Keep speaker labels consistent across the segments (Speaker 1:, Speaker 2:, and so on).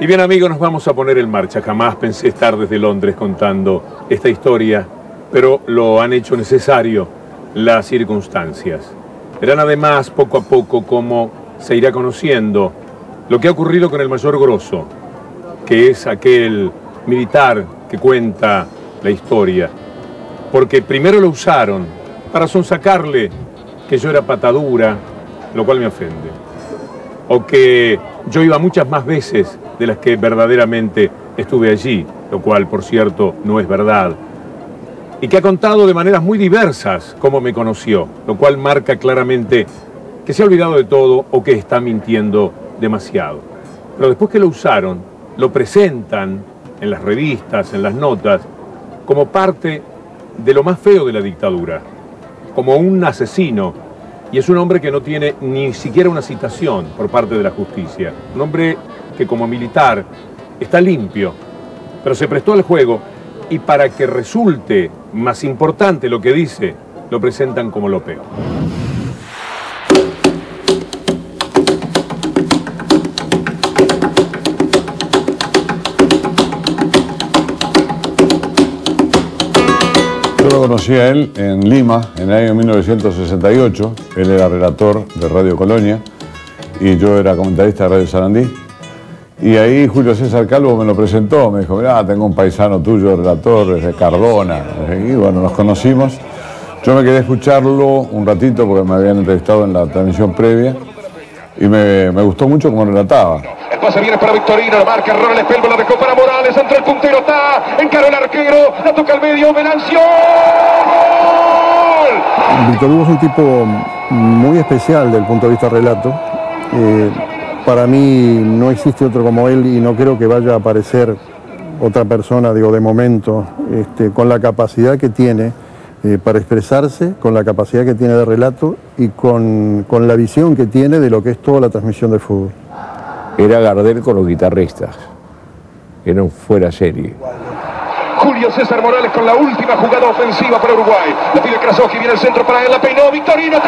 Speaker 1: bien, amigos, nos vamos a poner en marcha. Jamás pensé estar desde Londres contando esta historia, pero lo han hecho necesario las circunstancias. Verán además poco a poco cómo se irá conociendo lo que ha ocurrido con el mayor Grosso, que es aquel militar que cuenta la historia. Porque primero lo usaron para sonsacarle que yo era patadura, lo cual me ofende. O que yo iba muchas más veces de las que verdaderamente estuve allí, lo cual, por cierto, no es verdad. Y que ha contado de maneras muy diversas cómo me conoció, lo cual marca claramente que se ha olvidado de todo o que está mintiendo demasiado. Pero después que lo usaron, lo presentan en las revistas, en las notas, como parte de lo más feo de la dictadura, como un asesino. Y es un hombre que no tiene ni siquiera una citación por parte de la justicia. Un hombre que como militar está limpio, pero se prestó al juego y para que resulte más importante lo que dice, lo presentan como lo peor.
Speaker 2: Yo lo conocí a él en Lima, en el año 1968. Él era relator de Radio Colonia y yo era comentarista de Radio Sarandí. Y ahí Julio César Calvo me lo presentó, me dijo, mirá, tengo un paisano tuyo, relator, desde Cardona. Y bueno, nos conocimos. Yo me quedé escucharlo un ratito porque me habían entrevistado en la transmisión previa y me gustó mucho cómo relataba.
Speaker 3: El pase viene para Victorino, la marca, error el espelvo, la dejó para Morales, entró el puntero, está, encaró el arquero, la toca al medio, Venancio, ¡gol!
Speaker 4: Víctor Hugo es un tipo muy especial desde el punto de vista relato. Para mí no existe otro como él y no creo que vaya a aparecer otra persona, digo, de momento, con la capacidad que tiene para expresarse, con la capacidad que tiene de relato y con la visión que tiene de lo que es toda la transmisión de fútbol.
Speaker 5: Era Gardel con los guitarristas, era un fuera serie.
Speaker 3: Julio César Morales con la última jugada ofensiva para Uruguay. La pide Krasowski, viene el centro para él, la peinó, Victorino,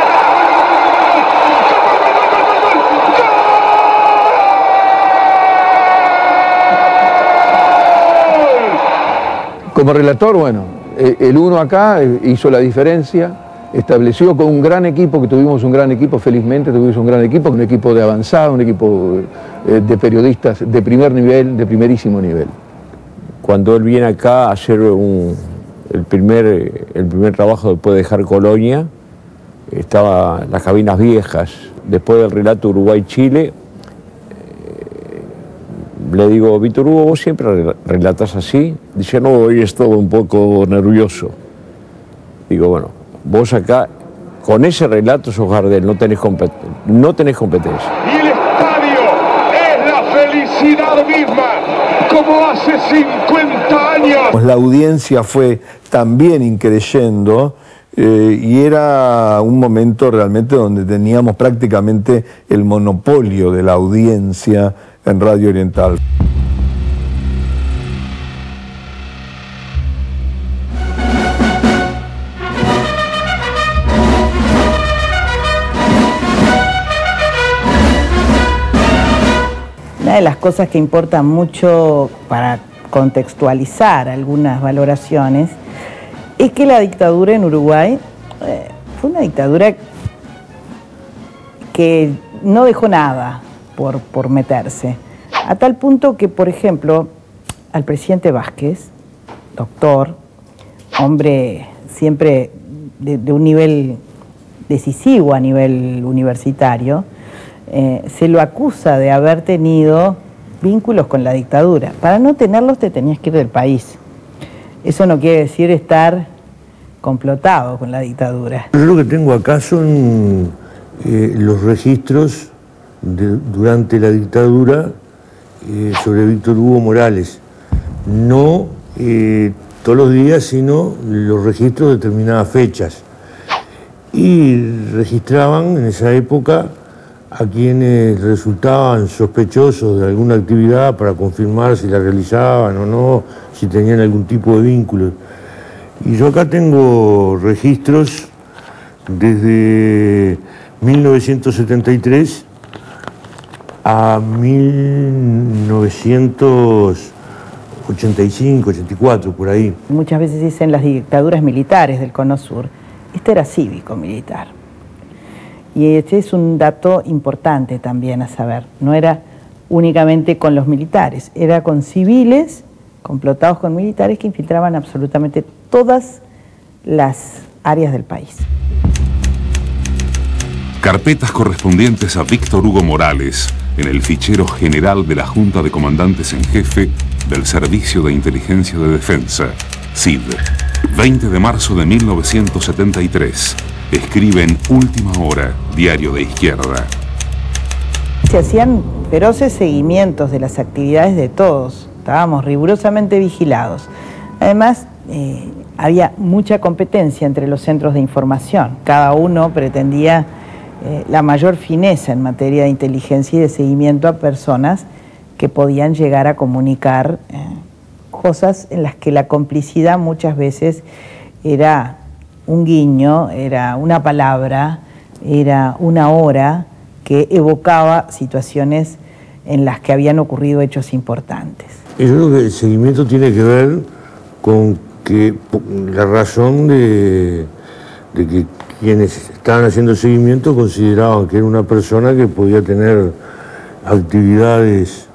Speaker 6: Como relator, bueno, el uno acá hizo la diferencia, estableció con un gran equipo, que tuvimos un gran equipo, felizmente tuvimos un gran equipo, un equipo de avanzada, un equipo de periodistas de primer nivel, de primerísimo nivel.
Speaker 5: Cuando él viene acá a hacer el primer trabajo después de dejar Colonia, estaba las cabinas viejas, después del relato Uruguay-Chile, le digo, Víctor Hugo, ¿vos siempre relatas así? Dice, no, hoy estaba un poco nervioso. Digo, bueno, vos acá, con ese relato sos Gardel, no tenés competencia.
Speaker 3: Y el estadio es la felicidad misma, como hace 50 años.
Speaker 7: La audiencia fue también increyendo y era un momento realmente donde teníamos prácticamente el monopolio de la audiencia en Radio Oriental.
Speaker 8: Una de las cosas que importa mucho para contextualizar algunas valoraciones es que la dictadura en Uruguay fue una dictadura que no dejó nada por meterse, a tal punto que, por ejemplo, al presidente Vázquez, doctor, hombre siempre de un nivel decisivo a nivel universitario, se lo acusa de haber tenido vínculos con la dictadura. Para no tenerlos te tenías que ir del país. Eso no quiere decir estar complotado con la dictadura.
Speaker 9: Yo lo que tengo acá son los registros durante la dictadura sobre Víctor Hugo Morales. No todos los días, sino los registros de determinadas fechas. Y registraban en esa época a quienes resultaban sospechosos de alguna actividad para confirmar si la realizaban o no, si tenían algún tipo de vínculo. Y yo acá tengo registros desde 1973 a 1985, 84, por ahí.
Speaker 8: Muchas veces dicen las dictaduras militares del Cono Sur. Este era cívico-militar. Y este es un dato importante también a saber. No era únicamente con los militares, era con civiles, complotados con militares que infiltraban absolutamente todas las áreas del país.
Speaker 10: Carpetas correspondientes a Víctor Hugo Morales en el fichero general de la Junta de Comandantes en Jefe del Servicio de Inteligencia de Defensa, SID. 20 de marzo de 1973. Escribe en Última Hora, diario de izquierda.
Speaker 8: Se hacían feroces seguimientos de las actividades de todos. Estábamos rigurosamente vigilados. Además, había mucha competencia entre los centros de información. Cada uno pretendía la mayor fineza en materia de inteligencia y de seguimiento a personas que podían llegar a comunicar cosas en las que la complicidad muchas veces era un guiño, era una palabra, era una hora que evocaba situaciones en las que habían ocurrido hechos importantes.
Speaker 9: Yo creo que el seguimiento tiene que ver con que la razón de que quienes estaban haciendo el seguimiento consideraban que era una persona que podía tener actividades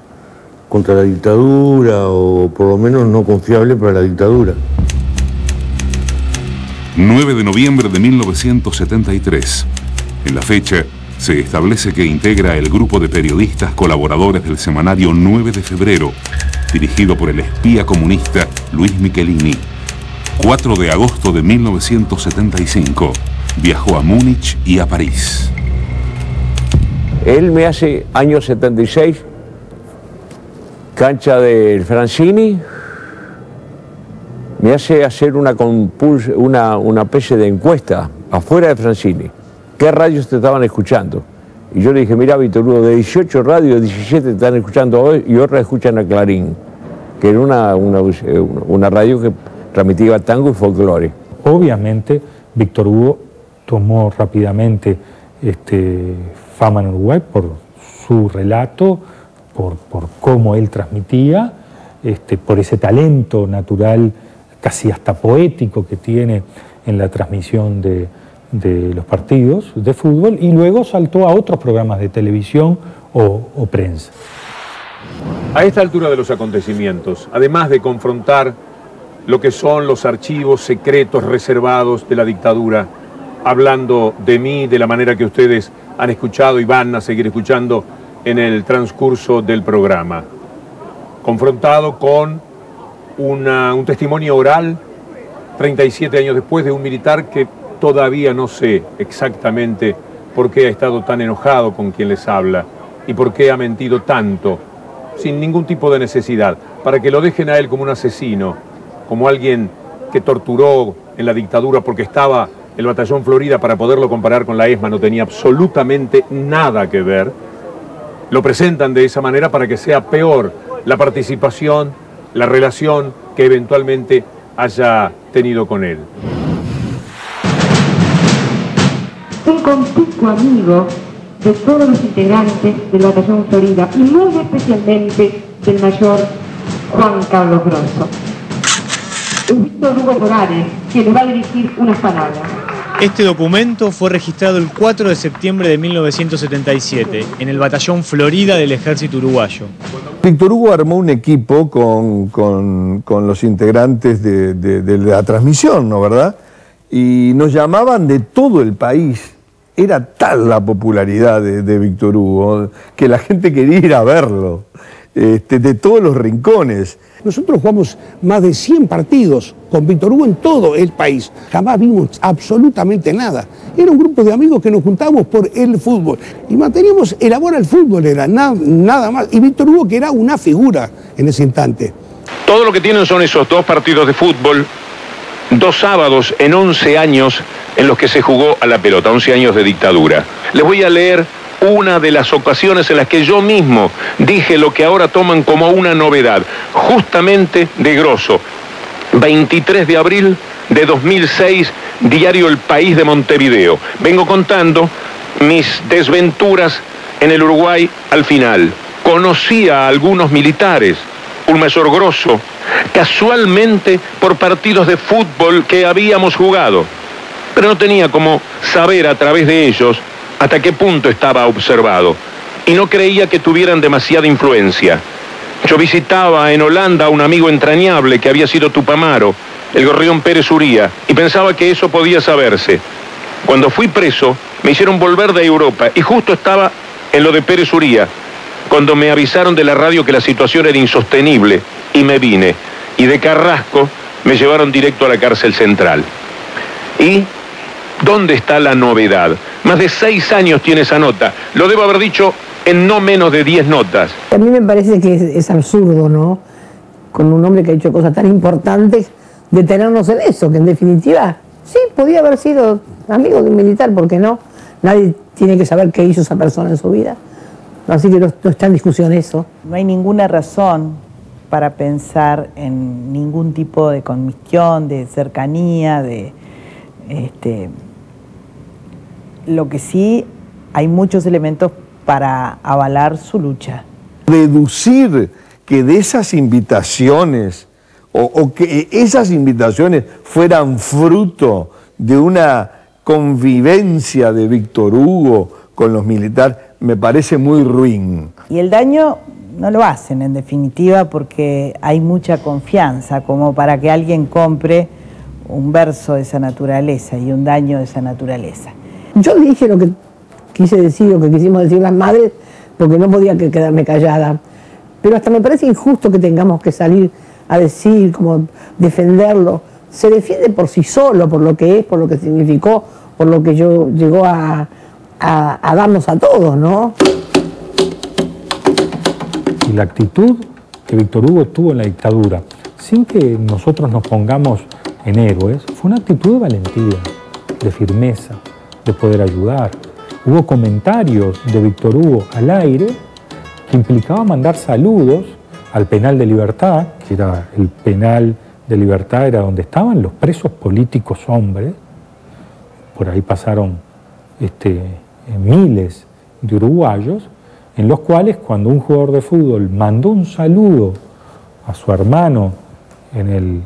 Speaker 9: contra la dictadura o por lo menos no confiable para la dictadura.
Speaker 10: 9 de noviembre de 1973. En la fecha se establece que integra el grupo de periodistas colaboradores del semanario 9 de febrero, dirigido por el espía comunista Luis Michelini. 4 de agosto de 1975. Viajó a Múnich y a París.
Speaker 5: Él me hace, año 76, cancha del Francini, me hace hacer una especie de encuesta afuera de Francini. ¿Qué radios te estaban escuchando? Y yo le dije, mira, Víctor Hugo, de 18 radios, 17 te están escuchando hoy y otras escuchan a Clarín, que era una radio que transmitía tango y folclore.
Speaker 11: Obviamente, Víctor Hugo tomó rápidamente fama en Uruguay por su relato, por cómo él transmitía, por ese talento natural, casi hasta poético que tiene en la transmisión de los partidos de fútbol, y luego saltó a otros programas de televisión o prensa.
Speaker 1: A esta altura de los acontecimientos, además de confrontar lo que son los archivos secretos reservados de la dictadura, hablando de mí de la manera que ustedes han escuchado y van a seguir escuchando en el transcurso del programa, confrontado con un testimonio oral 37 años después de un militar que todavía no sé exactamente por qué ha estado tan enojado con quien les habla y por qué ha mentido tanto, sin ningún tipo de necesidad, para que lo dejen a él como un asesino, como alguien que torturó en la dictadura porque estaba el batallón Florida. Para poderlo comparar con la ESMA no tenía absolutamente nada que ver. Lo presentan de esa manera para que sea peor la participación, la relación que eventualmente haya tenido con él.
Speaker 12: Un conspicuo amigo de todos los integrantes del batallón Florida y muy especialmente del mayor Juan Carlos Grosso. Víctor Hugo Morales, que le va a dirigir unas palabras.
Speaker 13: Este documento fue registrado el 4 de septiembre de 1977 en el batallón Florida del Ejército Uruguayo.
Speaker 7: Víctor Hugo armó un equipo con los integrantes de la transmisión, ¿no verdad? Y nos llamaban de todo el país. Era tal la popularidad de Víctor Hugo que la gente quería ir a verlo, de todos los rincones.
Speaker 14: Nosotros jugamos más de 100 partidos con Víctor Hugo en todo el país. Jamás vimos absolutamente nada. Era un grupo de amigos que nos juntábamos por el fútbol. Y manteníamos el amor al fútbol, era nada más. Y Víctor Hugo, que era una figura en ese instante.
Speaker 3: Todo lo que tienen son esos 2 partidos de fútbol, 2 sábados en 11 años en los que se jugó a la pelota, 11 años de dictadura. Les voy a leer una de las ocasiones en las que yo mismo dije lo que ahora toman como una novedad, justamente de Grosso. 23 de abril de 2006, diario El País de Montevideo. Vengo contando mis desventuras en el Uruguay al final. Conocía a algunos militares, un mayor Grosso, casualmente por partidos de fútbol que habíamos jugado, pero no tenía cómo saber a través de ellos hasta qué punto estaba observado, y no creía que tuvieran demasiada influencia. Yo visitaba en Holanda a un amigo entrañable que había sido Tupamaro, el gorrión Pérez Uría, y pensaba que eso podía saberse. Cuando fui preso, me hicieron volver de Europa, y justo estaba en lo de Pérez Uría, cuando me avisaron de la radio que la situación era insostenible, y me vine. Y de Carrasco me llevaron directo a la cárcel central. ¿Y dónde está la novedad? Más de 6 años tiene esa nota. Lo debo haber dicho en no menos de 10 notas.
Speaker 15: A mí me parece que es absurdo, ¿no? Con un hombre que ha hecho cosas tan importantes, detenernos en eso, que en definitiva, sí, podía haber sido amigo de un militar, ¿por qué no? Nadie tiene que saber qué hizo esa persona en su vida. Así que no está en discusión eso.
Speaker 8: No hay ninguna razón para pensar en ningún tipo de comisión, de cercanía, lo que sí, hay muchos elementos para avalar su lucha.
Speaker 7: Deducir que de esas invitaciones, o que esas invitaciones fueran fruto de una convivencia de Víctor Hugo con los militares, me parece muy ruin.
Speaker 8: Y el daño no lo hacen, en definitiva, porque hay mucha confianza como para que alguien compre un verso de esa naturaleza y un daño de esa naturaleza.
Speaker 15: Yo dije lo que quise decir, lo que quisimos decir las madres, porque no podía quedarme callada. Pero hasta me parece injusto que tengamos que salir a decir, como defenderlo. Se defiende por sí solo, por lo que es, por lo que significó, por lo que llegó a darnos a todos, ¿no?
Speaker 11: Y la actitud que Víctor Hugo tuvo en la dictadura, sin que nosotros nos pongamos en héroes, fue una actitud de valentía, de firmeza, de poder ayudar. Hubo comentarios de Víctor Hugo al aire que implicaba mandar saludos al penal de Libertad, que era el penal de Libertad, era donde estaban los presos políticos hombres. Por ahí pasaron miles de uruguayos, en los cuales cuando un jugador de fútbol mandó un saludo a su hermano en el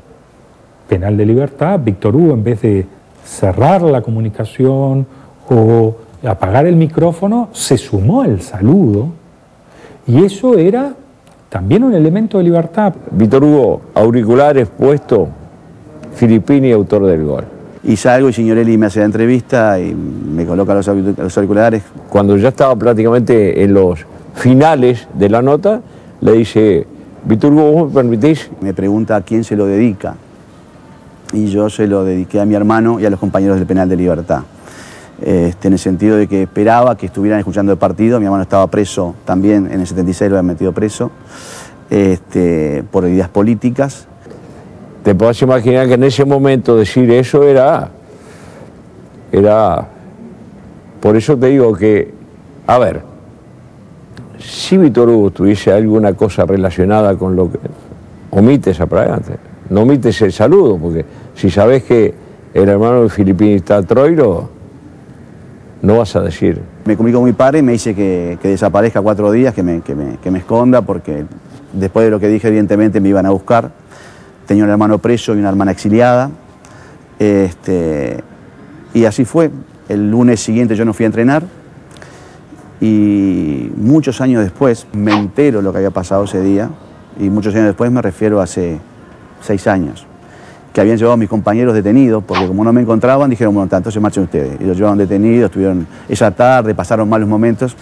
Speaker 11: penal de Libertad, Víctor Hugo, en vez de cerrar la comunicación o apagar el micrófono, se sumó al saludo, y eso era también un elemento de libertad.
Speaker 5: Víctor Hugo, auriculares puesto, Filippini, autor del gol.
Speaker 16: Y salgo y Signorelli me hace la entrevista y me coloca los auriculares.
Speaker 5: Cuando ya estaba prácticamente en los finales de la nota, le dice: Víctor Hugo, ¿vos me permitís?
Speaker 16: Me pregunta a quién se lo dedica. Y yo se lo dediqué a mi hermano y a los compañeros del penal de Libertad. En el sentido de que esperaba que estuvieran escuchando el partido. Mi hermano estaba preso también, en el 76 lo habían metido preso, por ideas políticas.
Speaker 5: Te podés imaginar que en ese momento decir eso era... Por eso te digo que, a ver, si Víctor Hugo tuviese alguna cosa relacionada con lo que... Omite esa pregunta, no omites el saludo, porque si sabés que el hermano de Filippini está a Troilo, no vas a decir.
Speaker 16: Me comunico con mi padre y me dice que desaparezca 4 días, que me esconda, porque después de lo que dije, evidentemente me iban a buscar. Tenía un hermano preso y una hermana exiliada. Y así fue. El lunes siguiente yo no fui a entrenar. Y muchos años después me entero lo que había pasado ese día. Y muchos años después me refiero a hace 6 años. Que habían llevado a mis compañeros detenidos, porque como no me encontraban, dijeron, bueno, entonces marchen ustedes. Y los llevaron detenidos, estuvieron esa tarde, pasaron malos momentos.